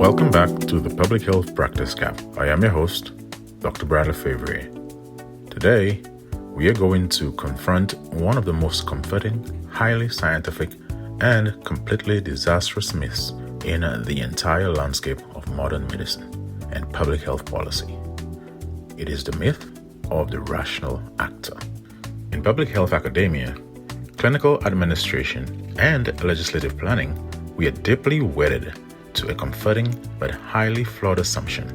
Welcome back to the Public Health Practice Gap. I am your host, Dr. Bradley Fevrier. Today, we are going to confront one of the most comforting, highly scientific, and completely disastrous myths in the entire landscape of modern medicine and public health policy. It is the myth of the rational actor. In public health academia, clinical administration, and legislative planning, we are deeply wedded to a comforting but highly flawed assumption.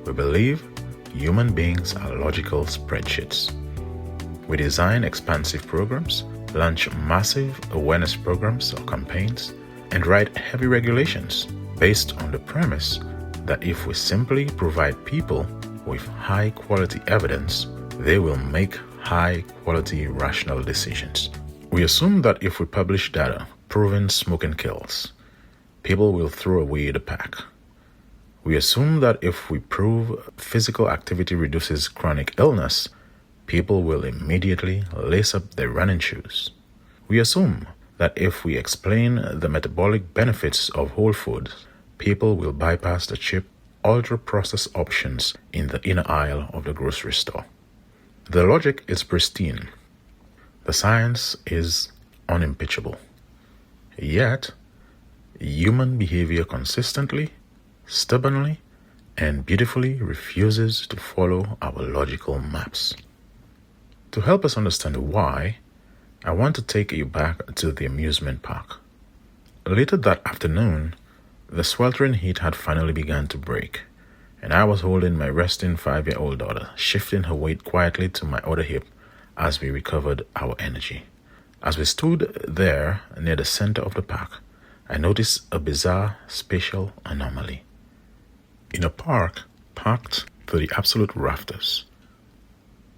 We believe human beings are logical spreadsheets. We design expansive programs, launch massive awareness programs or campaigns, and write heavy regulations based on the premise that if we simply provide people with high-quality evidence, they will make high-quality rational decisions. We assume that if we publish data proving smoking kills, people will throw away the pack. We assume that if we prove physical activity reduces chronic illness, people will immediately lace up their running shoes. We assume that if we explain the metabolic benefits of whole foods, people will bypass the cheap, ultra-processed options in the inner aisle of the grocery store. The logic is pristine. The science is unimpeachable. Yet, human behavior consistently, stubbornly, and beautifully refuses to follow our logical maps. To help us understand why, I want to take you back to the amusement park. Later that afternoon, the sweltering heat had finally begun to break, and I was holding my resting 5-year-old daughter, shifting her weight quietly to my other hip as we recovered our energy. As we stood there near the center of the park, I noticed a bizarre spatial anomaly. In a park packed to the absolute rafters,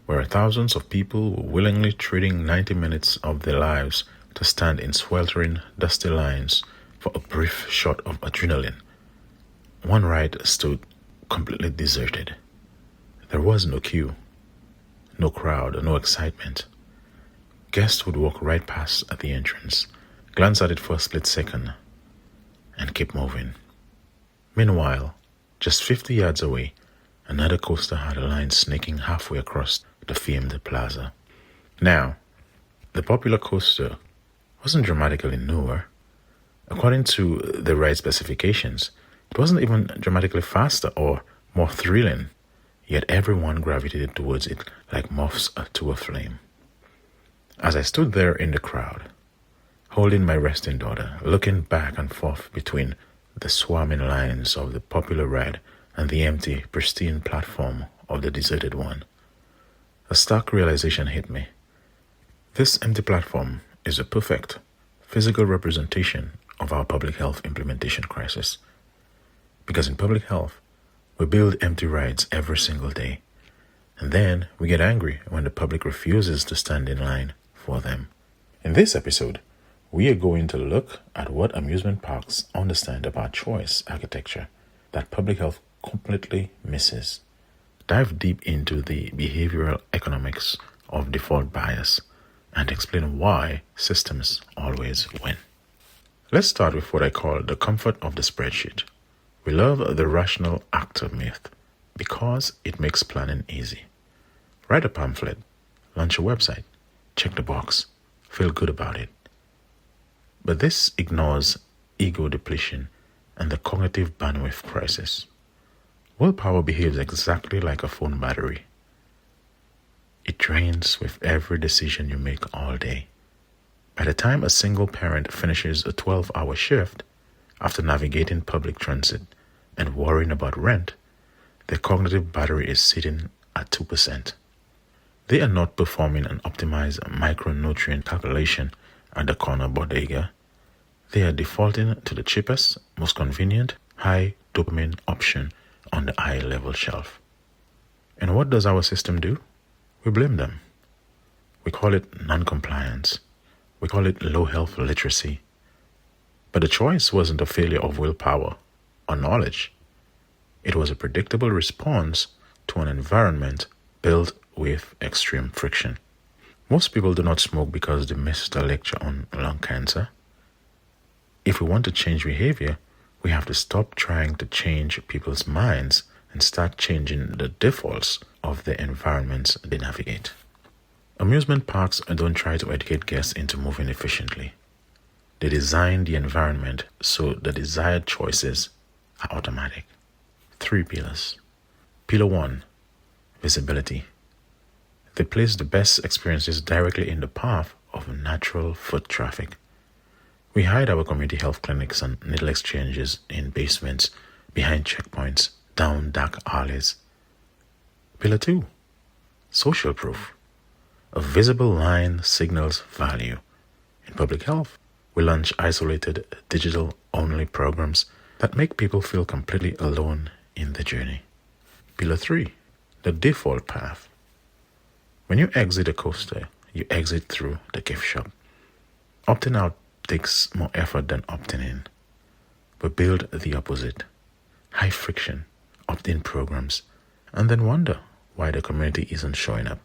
where thousands of people were willingly trading 90 minutes of their lives to stand in sweltering, dusty lines for a brief shot of adrenaline, one ride stood completely deserted. There was no queue, no crowd, no excitement. Guests would walk right past at the entrance, glance at it for a split second, and keep moving. Meanwhile, just 50 yards away, another coaster had a line snaking halfway across the famed plaza. Now, the popular coaster wasn't dramatically newer. According to the ride specifications, it wasn't even dramatically faster or more thrilling, yet everyone gravitated towards it like moths to a flame. As I stood there in the crowd, holding my resting daughter, looking back and forth between the swarming lines of the popular ride and the empty, pristine platform of the deserted one, a stark realization hit me. This empty platform is a perfect physical representation of our public health implementation crisis. Because in public health, we build empty rides every single day, and then we get angry when the public refuses to stand in line for them. In this episode, we are going to look at what amusement parks understand about choice architecture that public health completely misses. Dive deep into the behavioral economics of default bias and explain why systems always win. Let's start with what I call the comfort of the spreadsheet. We love the rational actor myth because it makes planning easy. Write a pamphlet, launch a website, check the box, feel good about it. But this ignores ego depletion and the cognitive bandwidth crisis. Willpower behaves exactly like a phone battery. It drains with every decision you make all day. By the time a single parent finishes a 12-hour shift, after navigating public transit and worrying about rent, their cognitive battery is sitting at 2%. They are not performing an optimized micronutrient calculation at the corner bodega. They are defaulting to the cheapest, most convenient, high dopamine option on the eye-level shelf. And what does our system do? We blame them. We call it non-compliance. We call it low health literacy. But the choice wasn't a failure of willpower or knowledge. It was a predictable response to an environment built with extreme friction. Most people do not smoke because they missed a lecture on lung cancer. If we want to change behavior, We have to stop trying to change people's minds and start changing the defaults of the environments they navigate. Amusement parks don't try to educate guests into moving efficiently. They design the environment so the desired choices are automatic. 3 pillars. Pillar 1, visibility. They place the best experiences directly in the path of natural foot traffic. We hide our community health clinics and needle exchanges in basements, behind checkpoints, down dark alleys. Pillar 2, social proof. A visible line signals value. In public health, we launch isolated, digital-only programs that make people feel completely alone in the journey. Pillar 3, the default path. When you exit a coaster, you exit through the gift shop. Opting out takes more effort than opting in. We build the opposite. High friction, opt-in programs, and then wonder why the community isn't showing up.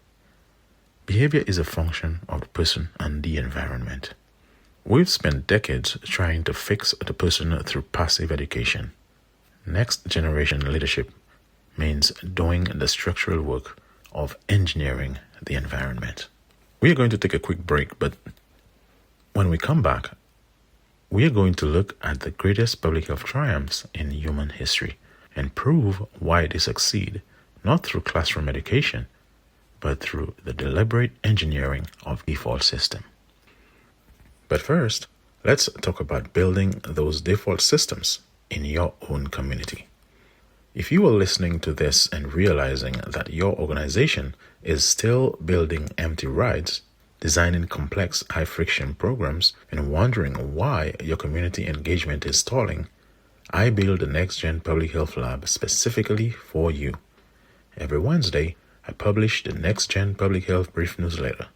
Behavior is a function of the person and the environment. We've spent decades trying to fix the person through passive education. Next generation leadership means doing the structural work of engineering the environment. We are going to take a quick break, but when we come back, we are going to look at the greatest public health triumphs in human history and prove why they succeed, not through classroom education, but through the deliberate engineering of default system. But first, let's talk about building those default systems in your own community. If you are listening to this and realizing that your organization is still building empty rides, designing complex high-friction programs, and wondering why your community engagement is stalling, I build the Next Gen Public Health Lab specifically for you. Every Wednesday, I publish the Next Gen Public Health Brief newsletter.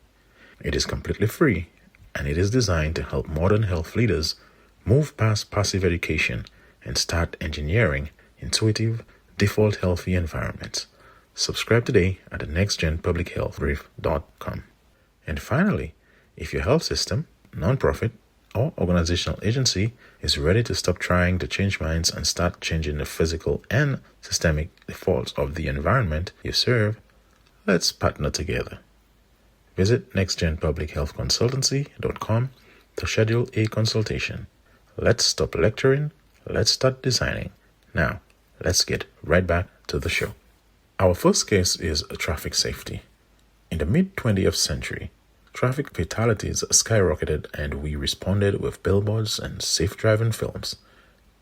It is completely free, and it is designed to help modern health leaders move past passive education and start engineering intuitive, default healthy environments. Subscribe today at the nextgenpublichealthbrief.com. And finally, if your health system, nonprofit, or organizational agency is ready to stop trying to change minds and start changing the physical and systemic defaults of the environment you serve, let's partner together. Visit nextgenpublichealthconsultancy.com to schedule a consultation. Let's stop lecturing. Let's start designing. Now, let's get right back to the show. Our first case is traffic safety. In the mid-20th century, traffic fatalities skyrocketed and we responded with billboards and safe driving films.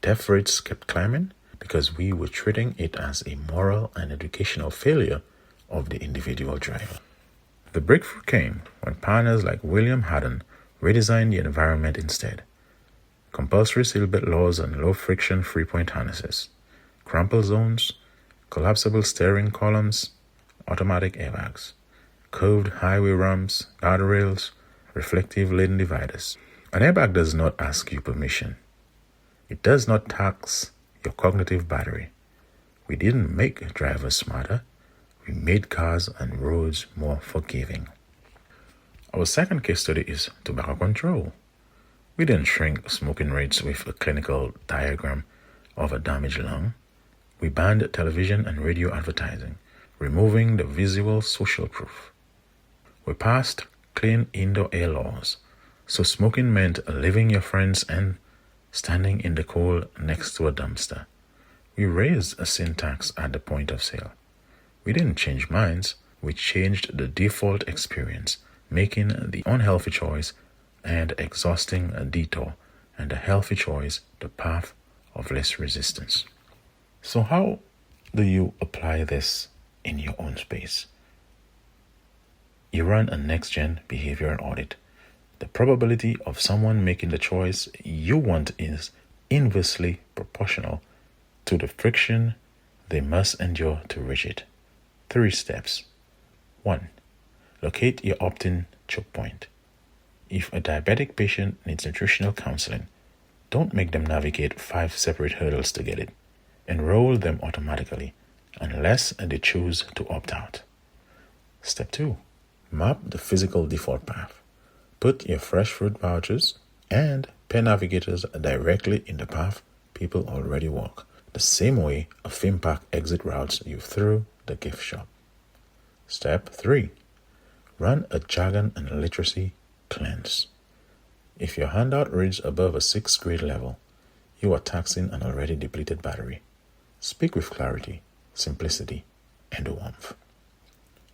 Death rates kept climbing because we were treating it as a moral and educational failure of the individual driver. The breakthrough came when pioneers like William Haddon redesigned the environment instead. Compulsory seatbelt laws and low-friction three-point harnesses, crumple zones, collapsible steering columns, automatic airbags, curved highway ramps, guardrails, reflective lane dividers. An airbag does not ask you permission. It does not tax your cognitive battery. We didn't make drivers smarter. We made cars and roads more forgiving. Our second case study is tobacco control. We didn't shrink smoking rates with a clinical diagram of a damaged lung. We banned television and radio advertising, removing the visual social proof. We passed clean indoor air laws, so smoking meant leaving your friends and standing in the cold next to a dumpster. We raised a sin tax at the point of sale. We didn't change minds, we changed the default experience, making the unhealthy choice and exhausting a detour, and the healthy choice the path of less resistance. So how do you apply this in your own space? You run a next-gen behavioral audit. The probability of someone making the choice you want is inversely proportional to the friction they must endure to reach it. 3 steps. 1. Locate your opt-in choke point. If a diabetic patient needs nutritional counseling, don't make them navigate 5 separate hurdles to get it. Enroll them automatically, unless they choose to opt out. Step 2. Map the physical default path. Put your fresh fruit vouchers and pen navigators directly in the path people already walk, the same way a theme park exit routes you through the gift shop. Step 3. Run a jargon and literacy cleanse. If your handout reads above a 6th grade level, you are taxing an already depleted battery. Speak with clarity, simplicity, and warmth.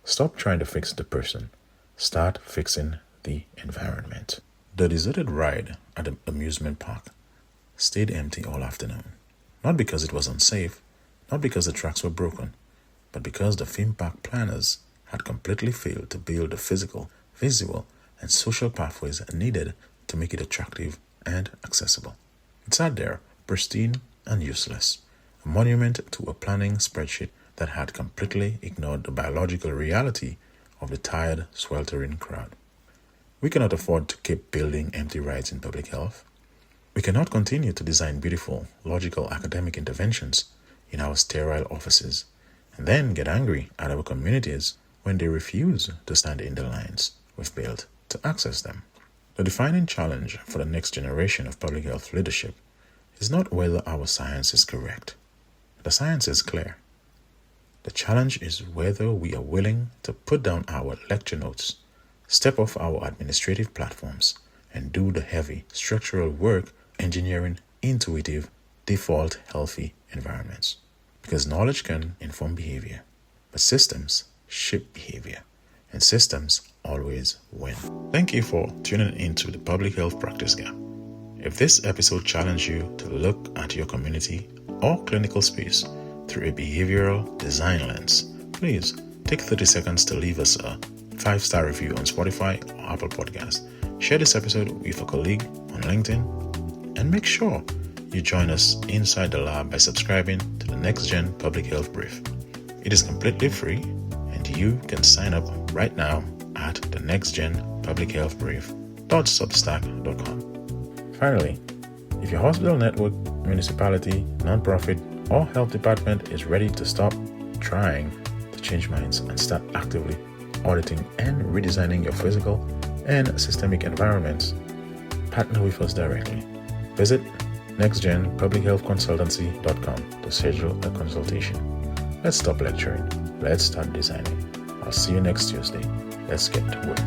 Stop trying to fix the person. Start fixing the environment. The deserted ride at the amusement park stayed empty all afternoon. Not because it was unsafe, not because the tracks were broken, but because the theme park planners had completely failed to build the physical, visual, and social pathways needed to make it attractive and accessible. It sat there, pristine and useless, a monument to a planning spreadsheet that had completely ignored the biological reality of the tired, sweltering crowd. We cannot afford to keep building empty rides in public health. We cannot continue to design beautiful, logical academic interventions in our sterile offices and then get angry at our communities when they refuse to stand in the lines we've built to access them. The defining challenge for the next generation of public health leadership is not whether our science is correct. The science is clear. The challenge is whether we are willing to put down our lecture notes, step off our administrative platforms, and do the heavy structural work engineering intuitive, default healthy environments. Because knowledge can inform behavior, but systems shape behavior, and systems always win. Thank you for tuning into the Public Health Practice Gap. If this episode challenged you to look at your community or clinical space through a behavioral design lens, please take 30 seconds to leave us a 5-star review on Spotify or Apple Podcasts. Share this episode with a colleague on LinkedIn, and make sure you join us inside the lab by subscribing to the Next Gen Public Health Brief. It is completely free, and you can sign up right now at the nextgenpublichealthbrief.substack.com. Finally, if your hospital network, municipality, nonprofit, or health department is ready to stop trying to change minds and start actively auditing and redesigning your physical and systemic environments, partner with us directly. Visit nextgenpublichealthconsultancy.com to schedule a consultation. Let's stop lecturing. Let's start designing. I'll see you next Tuesday. Let's get to work.